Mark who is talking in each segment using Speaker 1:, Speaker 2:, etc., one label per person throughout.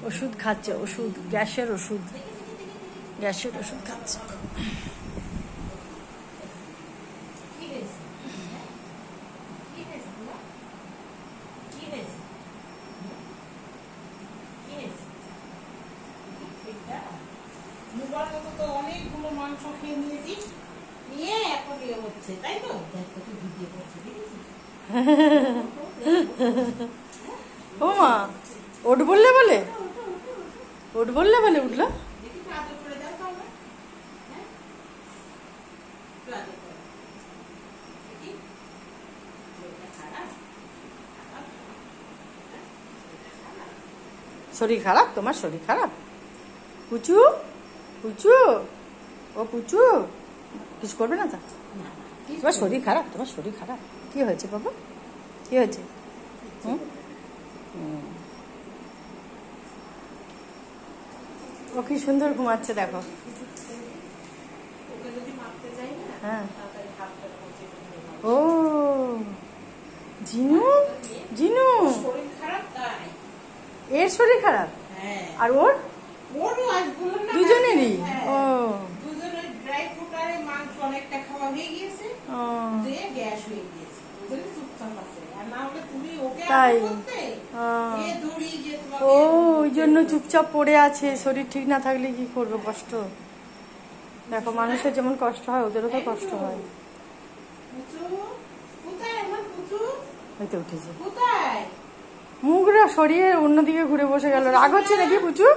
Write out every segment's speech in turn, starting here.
Speaker 1: ওষুধ খাচ্ছে, ওষুধ, গ্যাসের ওষুধ, গ্যাসের ওষুধ খাচ্ছে।
Speaker 2: অনেকগুলো মাংস খেয়ে নিয়েছি, নিয়ে এখন ইয়ে হচ্ছে, তাই তো? ভিডিও করছে,
Speaker 1: ও মা, ওঠ বললে বলে, ওঠ বললে বলে উঠলো। শরীর খারাপ? তোমার শরীর খারাপ? পুচু, পুচু, ও পুচু, কিছু করবে না? তা তোমার শরীর খারাপ? তোমার শরীর খারাপ? কি হয়েছে বাবা, কি হয়েছে? ও কি সুন্দর ঘুমাচ্ছে দেখো। হ্যাঁ, ও জিনু, জিনু এর শরীর খারাপ আর ওর দুজনেরই? ও
Speaker 2: ড্রাই ফ্রুট আর মাংস অনেকটা খাওয়া হয়ে গিয়েছে, দিয়ে গ্যাস হয়ে গিয়েছে, ওদের চুপচাপ আছে। আর না হলে তুমি ওকে
Speaker 1: তাই,
Speaker 2: এ দড়ি যে
Speaker 1: ও ওই জন্য চুপচাপ পড়ে আছে। শরীর ঠিক না থাকলে কি করবে, কষ্ট। দেখো মানুষের যেমন কষ্ট হয় ওদেরও তো কষ্ট হয়। হয়তো উঠেছে, মুখরা সরিয়ে অন্যদিকে ঘুরে বসে গেল। রাগ হচ্ছে নাকি পুচু?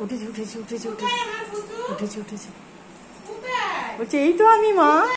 Speaker 1: উঠেছে উঠেছে উঠেছে উঠেছে উঠেছে উঠেছে উঠেছে, বলছে এই তো আমি মা।